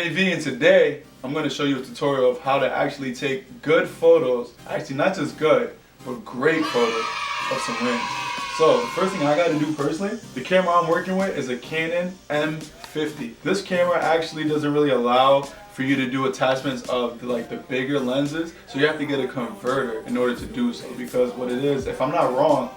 WhoIsKennyV, and today I'm going to show you a tutorial of how to actually take good photos, actually not just good, but great photos of some rings. So the first thing I got to do personally, the camera I'm working with is a Canon M50. This camera actually doesn't really allow for you to do attachments of the bigger lenses, so you have to get a converter in order to do so, because what it is, if I'm not wrong,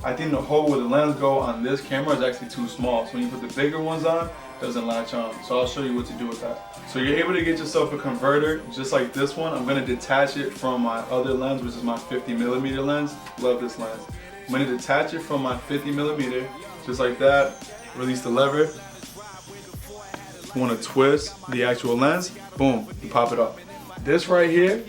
I think the hole where the lens go on this camera is actually too small. So when you put the bigger ones on, it doesn't latch on. So I'll show you what to do with that. So you're able to get yourself a converter just like this one. I'm going to detach it from my other lens, which is my 50mm lens. Love this lens. I'm going to detach it from my 50mm just like that. Release the lever. You want to twist the actual lens. Boom, you pop it off. This right here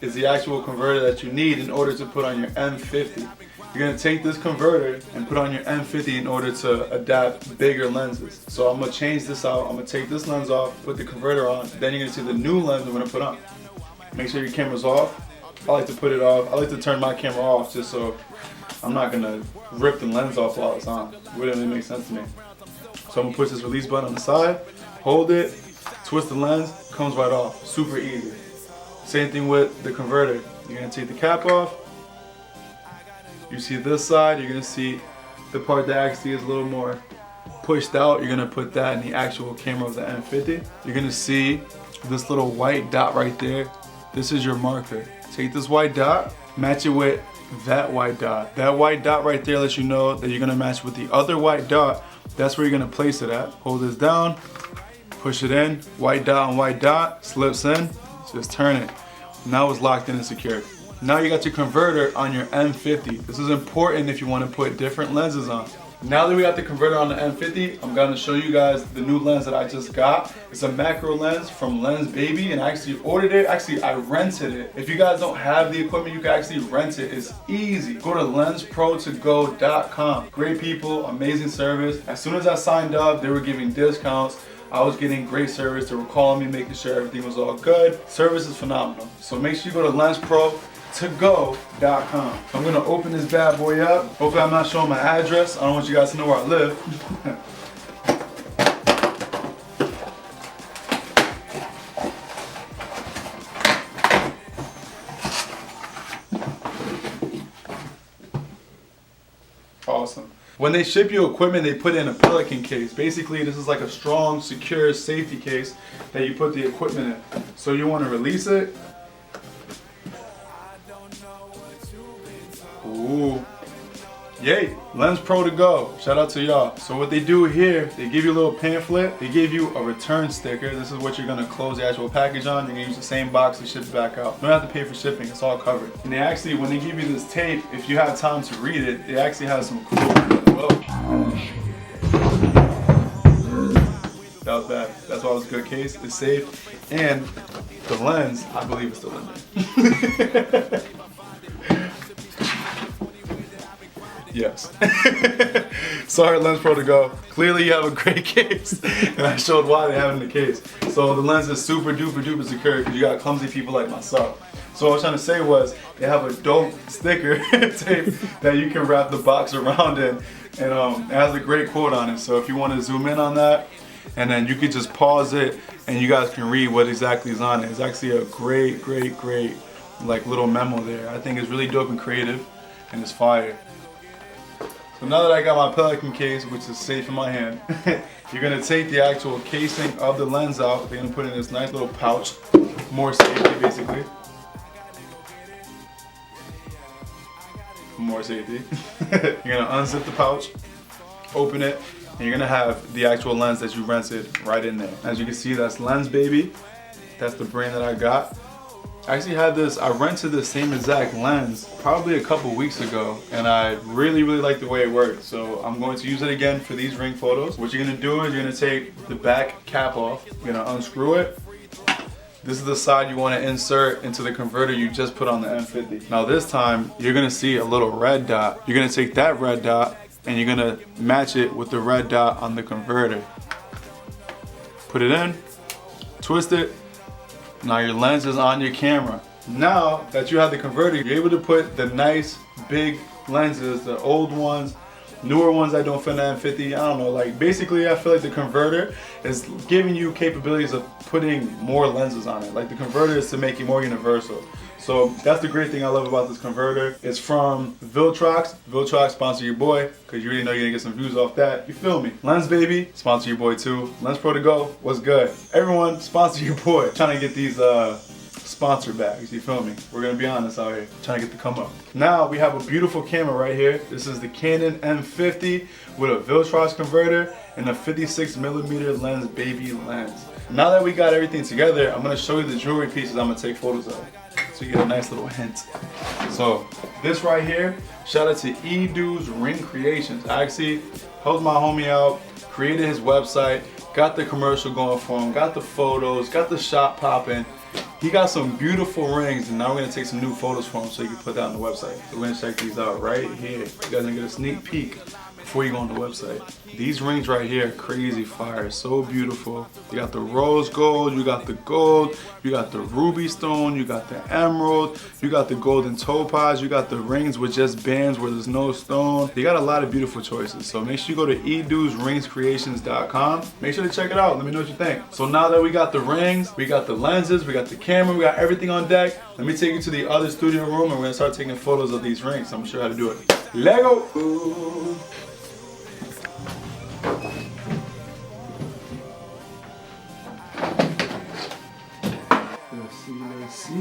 is the actual converter that you need in order to put on your M50. You're going to take this converter and put on your M50 in order to adapt bigger lenses. So I'm going to change this out. I'm going to take this lens off, put the converter on, then you're going to see the new lens I'm going to put on. Make sure your camera's off. I like to put it off. I like to turn my camera off just so I'm not going to rip the lens off while it's on. It wouldn't really make sense to me. So I'm going to push this release button on the side, hold it, twist the lens, comes right off. Super easy. Same thing with the converter. You're going to take the cap off. You see this side, you're going to see the part that actually is a little more pushed out. You're going to put that in the actual camera of the M50. You're going to see this little white dot right there. This is your marker. Take this white dot, match it with that white dot. That white dot right there lets you know that you're going to match with the other white dot. That's where you're going to place it at. Hold this down, push it in, white dot on white dot, slips in, just turn it. Now it's locked in and secured. Now you got your converter on your M50. This is important if you want to put different lenses on. Now that we got the converter on the M50, I'm going to show you guys the new lens that I just got. It's a macro lens from Lens Baby, and I actually ordered it. Actually, I rented it. If you guys don't have the equipment, you can actually rent it. It's easy. Go to lensprotogo.com. Great people, amazing service. As soon as I signed up, they were giving discounts. I was getting great service. They were calling me, making sure everything was all good. Service is phenomenal. So make sure you go to lensprotogo.com. I'm gonna open this bad boy up. Hopefully I'm not showing my address. I don't want you guys to know where I live. Awesome. When they ship you equipment, they put in a Pelican case. Basically, this is like a strong, secure safety case that you put the equipment in. So you want to release it. Ooh. Yay, Lens Pro to go. Shout out to y'all. So what they do here, they give you a little pamphlet. They give you a return sticker. This is what you're gonna close the actual package on. You're gonna use the same box to ship it back out. You don't have to pay for shipping, it's all covered. And they actually, when they give you this tape, if you have time to read it, it actually has some cool, whoa. That was bad. That's why it was a good case. It's safe. And the lens, I believe it's still in there. Yes. Sorry, Lens Pro to go. Clearly you have a great case, and I showed why they have it in the case. So the lens is super duper secure because you got clumsy people like myself. So what I was trying to say was they have a dope sticker tape that you can wrap the box around in, and it has a great quote on it. So if you want to zoom in on that, and then you can just pause it, and you guys can read what exactly is on it. It's actually a great like little memo there. I think it's really dope and creative, and it's fire. So now that I got my Pelican case, which is safe in my hand, you're going to take the actual casing of the lens out. They're going to put it in this nice little pouch. More safety, basically. More safety. You're going to unzip the pouch, open it, and you're going to have the actual lens that you rented right in there. As you can see, that's Lens Baby. That's the brand that I got. I actually had this, I rented the same exact lens probably a couple weeks ago, and I really like the way it works. So I'm going to use it again for these ring photos. What you're going to do is you're going to take the back cap off, you're going to unscrew it. This is the side you want to insert into the converter you just put on the M50. Now this time, you're going to see a little red dot. You're going to take that red dot and you're going to match it with the red dot on the converter. Put it in, twist it. Now your lens is on your camera. Now that you have the converter, you're able to put the nice big lenses, the old ones newer ones that don't fit in the M50. I don't know, like basically I feel like the converter is giving you capabilities of putting more lenses on it. Like the converter is to make it more universal. So that's the great thing I love about this converter. It's from Viltrox. Viltrox, sponsor your boy, because you already know you're gonna get some views off that. You feel me? Lens Baby, sponsor your boy too. Lens Pro to Go, what's good? Everyone, sponsor your boy. Trying to get these sponsor bags, you feel me? We're gonna be honest out here, trying to get the come up. Now we have a beautiful camera right here. This is the Canon M50 with a Viltrox converter and a 56mm Lens Baby lens. Now that we got everything together, I'm gonna show you the jewelry pieces I'm gonna take photos of. So you get a nice little hint. So this right here, shout out to Edu's Ring Creations. I actually helped my homie out, created his website, got the commercial going for him, got the photos, got the shop popping. He got some beautiful rings, and now we're gonna take some new photos for him so you can put that on the website. So we're gonna check these out right here. You guys gonna get a sneak peek before you go on the website. These rings right here, crazy fire, so beautiful. You got the rose gold, you got the gold, you got the ruby stone, you got the emerald, you got the golden topaz, you got the rings with just bands where there's no stone. You got a lot of beautiful choices. So make sure you go to edusringscreations.com. Make sure to check it out. Let me know what you think. So now that we got the rings, we got the lenses, we got the camera, we got everything on deck, let me take you to the other studio room and we're gonna start taking photos of these rings. I'm gonna show you how to do it. Lego! Let's see.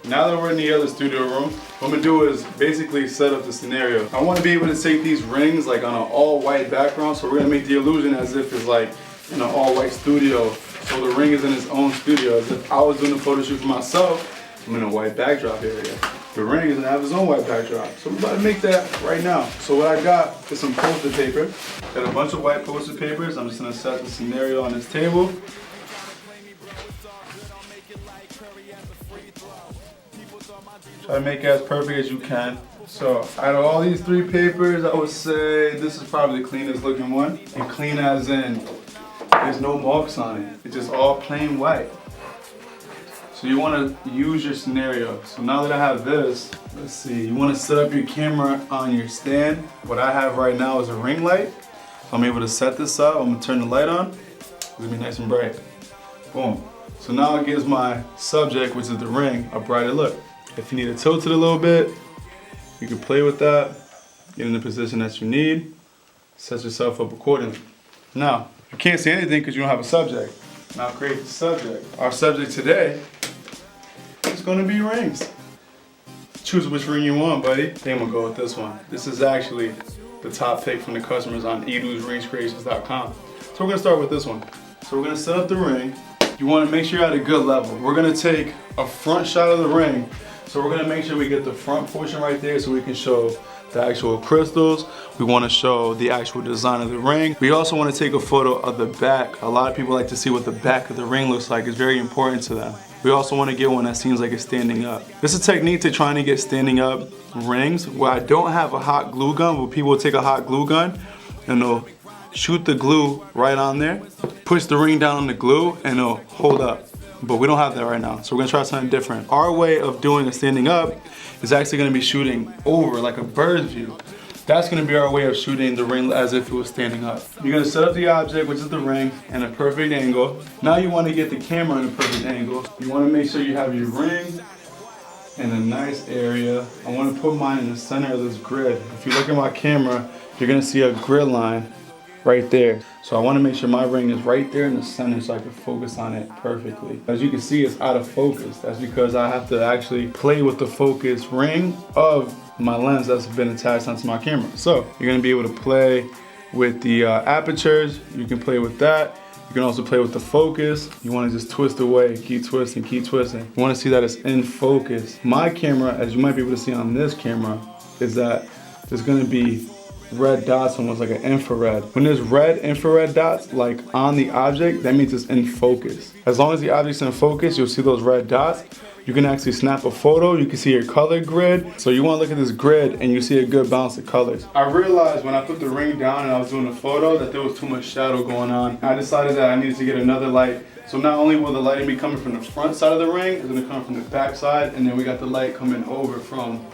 Now that we're in the other studio room, what I'm gonna do is basically set up the scenario. I wanna be able to take these rings like on an all white background, so we're gonna make the illusion as if it's like in an all white studio. So the ring is in its own studio, as if I was doing a photo shoot for myself. I'm in a white backdrop area. The ring is gonna have its own white backdrop. So we're about to make that right now. So what I got is some poster paper. Got a bunch of white poster papers. I'm just gonna set the scenario on this table. Try to make it as perfect as you can. So out of all these three papers, I would say this is probably the cleanest looking one. And clean as in, there's no marks on it. It's just all plain white. So you want to use your scenario. So now that I have this, let's see, you want to set up your camera on your stand. What I have right now is a ring light. So I'm able to set this up. I'm going to turn the light on. It's going to be nice and bright. Boom. So now it gives my subject, which is the ring, a brighter look. If you need to tilt it a little bit, you can play with that, get in the position that you need, set yourself up accordingly. Now, you can't see anything because you don't have a subject. Now create the subject. Our subject today is going to be rings. Choose which ring you want, buddy. I think I'm going to go with this one. This is actually the top pick from the customers on edusringscreations.com. So we're going to start with this one. So we're going to set up the ring. You want to make sure you're at a good level. We're going to take a front shot of the ring. So we're going to make sure we get the front portion right there so we can show the actual crystals. We want to show the actual design of the ring. We also want to take a photo of the back. A lot of people like to see what the back of the ring looks like. It's very important to them. We also want to get one that seems like it's standing up. This is a technique to trying to get standing up rings where I don't have a hot glue gun, but people will take a hot glue gun and they'll shoot the glue right on there, push the ring down on the glue, and it'll hold up. But we don't have that right now, so we're gonna try something different. Our way of doing a standing up is actually gonna be shooting over, like a bird's view. That's gonna be our way of shooting the ring as if it was standing up. You're gonna set up the object, which is the ring, in a perfect angle. Now you wanna get the camera in a perfect angle. You wanna make sure you have your ring in a nice area. I wanna put mine in the center of this grid. If you look at my camera, you're gonna see a grid line right there. So I want to make sure my ring is right there in the center so I can focus on it perfectly. As you can see, it's out of focus. That's because I have to actually play with the focus ring of my lens that's been attached onto my camera. So you're going to be able to play with the apertures. You can play with that. You can also play with the focus. You want to just twist away, keep twisting, keep twisting. You want to see that it's in focus. My camera, as you might be able to see on this camera, is that there's going to be red dots, almost like an infrared. When there's red infrared dots like on the object, that means it's in focus. As long as the object's in focus, you'll see those red dots. you can actually snap a photo. You can see your color grid. So you want to look at this grid and you see a good balance of colors. I realized when I put the ring down and I was doing a photo that there was too much shadow going on. I decided that I needed to get another light. So not only will the lighting be coming from the front side of the ring, it's going to come from the back side, and then we got the light coming over from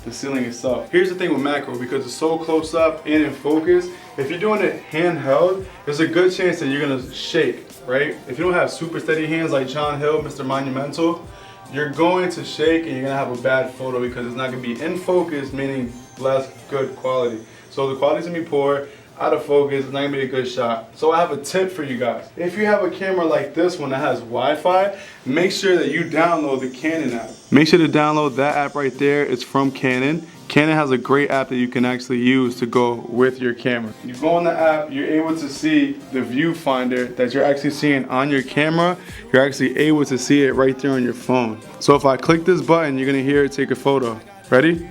the ceiling itself. Here's the thing with macro, because it's so close up and in focus, if you're doing it handheld, there's a good chance that you're gonna shake, right? If you don't have super steady hands like John Hill, Mr. Monumental, you're going to shake and you're gonna have a bad photo because it's not gonna be in focus, meaning less good quality. So the quality's gonna be poor, out of focus, it's not gonna be a good shot. So I have a tip for you guys. If you have a camera like this one that has Wi-Fi, make sure that you download the Canon app. Make sure to download that app right there. It's from Canon. Canon has a great app that you can actually use to go with your camera. You go on the app, you're able to see the viewfinder that you're actually seeing on your camera. You're actually able to see it right there on your phone. So if I click this button, you're gonna hear it take a photo. Ready?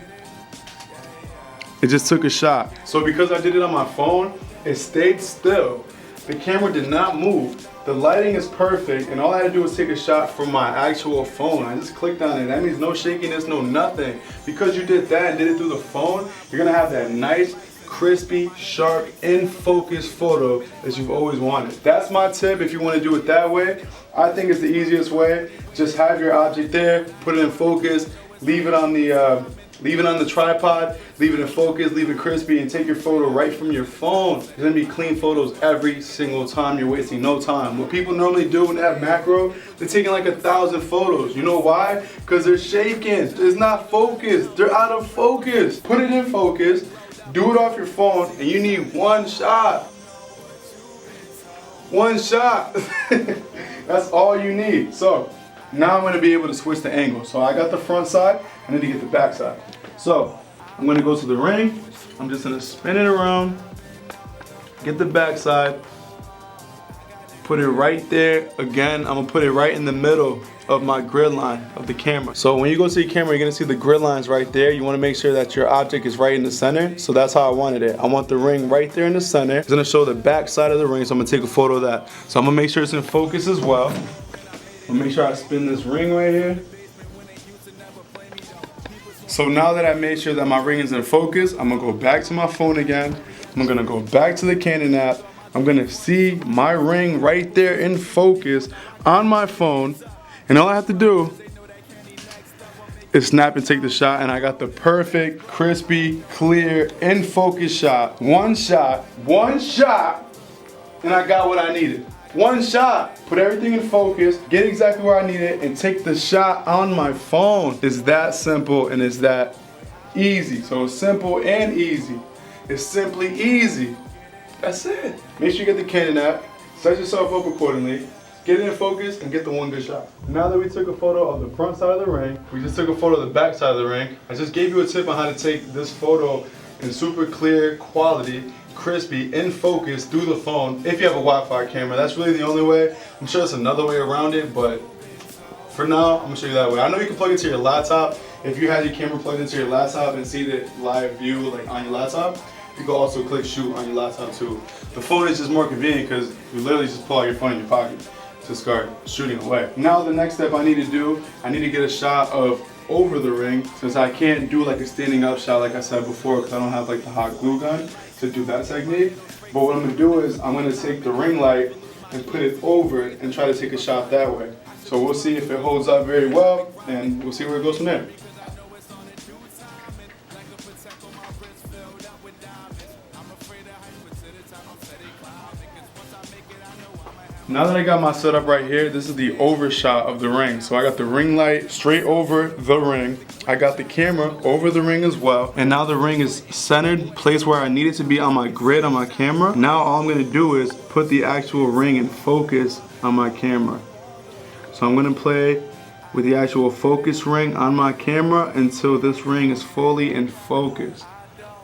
It just took a shot. So because I did it on my phone, it stayed still. The camera did not move. The lighting is perfect, and all I had to do was take a shot from my actual phone. I just clicked on it. That means no shakiness, no nothing. Because you did that and did it through the phone, you're gonna have that nice, crispy, sharp, in focus photo that you've always wanted. That's my tip if you wanna do it that way. I think it's the easiest way. Just have your object there, put it in focus, leave it on the tripod, leave it in focus, leave it crispy, and take your photo right from your phone. There's gonna be clean photos every single time. You're wasting no time. What people normally do when they have macro, they're taking like 1,000 photos. You know why? Because they're shaking. It's not focused. They're out of focus. Put it in focus, do it off your phone, and you need one shot. One shot. That's all you need. So now I'm gonna be able to switch the angle. So I got the front side, I need to get the back side. So I'm gonna go to the ring, I'm just gonna spin it around, get the back side, put it right there. Again, I'm gonna put it right in the middle of my grid line of the camera. So when you go to your camera, you're gonna see the grid lines right there. You wanna make sure that your object is right in the center. So that's how I wanted it. I want the ring right there in the center. It's gonna show the back side of the ring, so I'm gonna take a photo of that. So I'm gonna make sure it's in focus as well. I'm gonna make sure I spin this ring right here. So now that I made sure that my ring is in focus, I'm gonna go back to my phone again. I'm gonna go back to the Canon app. I'm gonna see my ring right there in focus on my phone. And all I have to do is snap and take the shot, and I got the perfect, crispy, clear, in focus shot. One shot, and I got what I needed. One shot, put everything in focus, get exactly where I need it, and take the shot on my phone. It's that simple and it's that easy. So it's simple and easy. It's simply easy. That's it. Make sure you get the Canon app, set yourself up accordingly, get it in focus, and get the one good shot. Now that we took a photo of the front side of the ring, we just took a photo of the back side of the ring. I just gave you a tip on how to take this photo in super clear quality, crispy, in focus through the phone. If you have a Wi-Fi camera, that's really the only way. I'm sure there's another way around it, but for now, I'm gonna show you that way. I know you can plug it to your laptop. If you have your camera plugged into your laptop and see the live view like on your laptop, you can also click shoot on your laptop too. The phone is just more convenient because you literally just pull out your phone in your pocket to start shooting away. Now the next step I need to do, I need to get a shot of over the ring, since I can't do like a standing up shot like I said before because I don't have like the hot glue gun to do that technique. But what I'm gonna do is I'm gonna take the ring light and put it over it and try to take a shot that way. So we'll see if it holds up very well, and we'll see where it goes from there. Now that I got my setup right here, this is the overshot of the ring. So I got the ring light straight over the ring. I got the camera over the ring as well. And now the ring is centered, placed where I need it to be on my grid on my camera. Now all I'm gonna do is put the actual ring in focus on my camera. So I'm gonna play with the actual focus ring on my camera until this ring is fully in focus.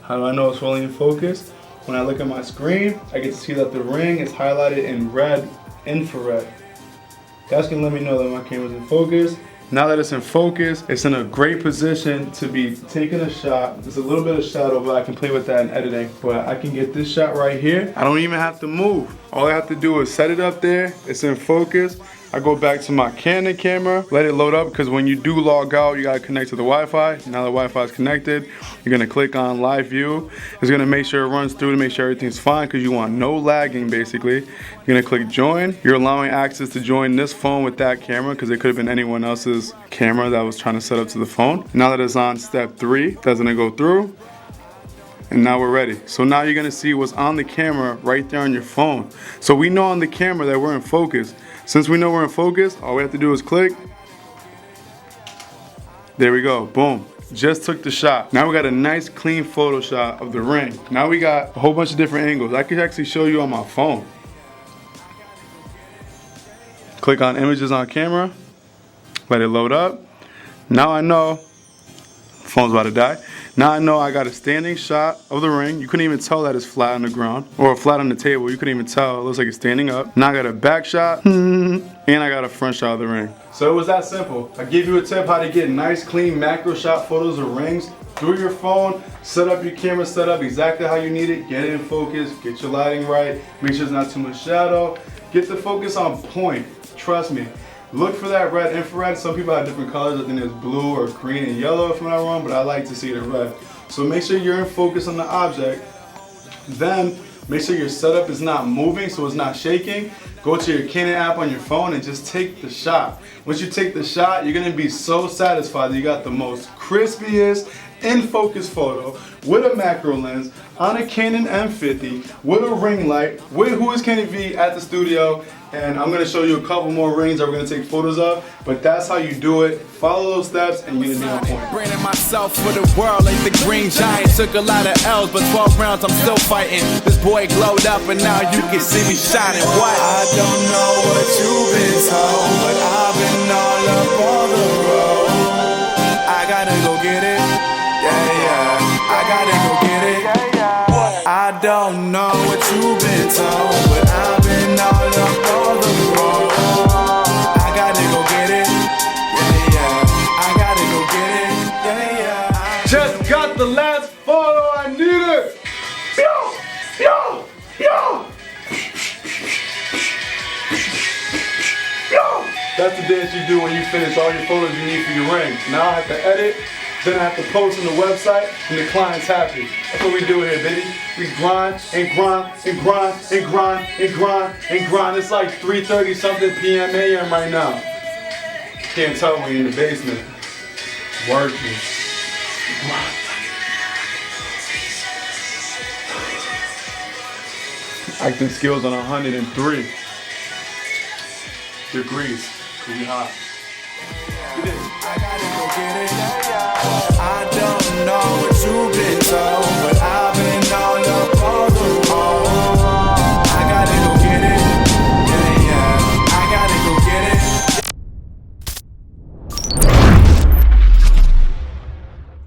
How do I know it's fully in focus? When I look at my screen, I get to see that the ring is highlighted in red infrared. That's gonna let me know that my camera's in focus. Now that it's in focus, it's in a great position to be taking a shot. There's a little bit of shadow, but I can play with that in editing. But I can get this shot right here. I don't even have to move. All I have to do is set it up there, it's in focus, I go back to my Canon camera, let it load up, because when you do log out, you gotta connect to the Wi-Fi. Now the Wi-Fi is connected, you're gonna click on live view. It's gonna make sure it runs through to make sure everything's fine, because you want no lagging basically. You're gonna click join. You're allowing access to join this phone with that camera, because it could have been anyone else's camera that was trying to set up to the phone. Now that it's on step 3, that's gonna go through. And now we're ready. So now you're gonna see what's on the camera right there on your phone. So we know on the camera that we're in focus. Since we know we're in focus, all we have to do is click. There we go, boom. Just took the shot. Now we got a nice clean photo shot of the ring. Now we got a whole bunch of different angles. I can actually show you on my phone. Click on images on camera, let it load up. Now I know, phone's about to die. Now I know I got a standing shot of the ring. You couldn't even tell that it's flat on the ground or flat on the table. You couldn't even tell. It looks like it's standing up. Now I got a back shot and I got a front shot of the ring. So it was that simple. I give you a tip how to get nice, clean macro shot photos of rings through your phone. Set up your camera setup exactly how you need it. Get it in focus. Get your lighting right. Make sure there's not too much shadow. Get the focus on point. Trust me. Look for that red infrared. Some people have different colors. I think there's blue or green and yellow if I'm not wrong, but I like to see the red. So make sure you're in focus on the object. Then make sure your setup is not moving, so it's not shaking. Go to your Canon app on your phone and just take the shot. Once you take the shot, you're gonna be so satisfied that you got the most crispiest in focus photo with a macro lens on a Canon M50 with a ring light with WhoIsKennyV at the studio. And I'm gonna show you a couple more rings that we're gonna take photos of, but that's how you do it. Follow those steps and you're gonna be on point. Branding myself for the world like the Green Giant. Took a lot of L's, but 12 rounds I'm still fighting. This boy glowed up and now you can see me shining. What? I don't know what you've been told, but I've been all up on the road. I gotta go get it. Yeah. I gotta go get it. I don't know what you've been told, but I've been all up on the road. I gotta go get it. Yeah. I gotta go get it. Yeah. Just got the last photo I needed. Yo. That's the dance you do when you finish all your photos you need for your ring. Now I have to edit. Then I have to post on the website, and the client's happy. That's what we do here, baby. We grind and grind and grind and grind and grind and grind. It's like 3:30 something p.m. a.m. right now. Can't tell when you're in the basement. Working. Acting skills on 103 degrees. Could be hot. I gotta go get it. I don't know what you've been told.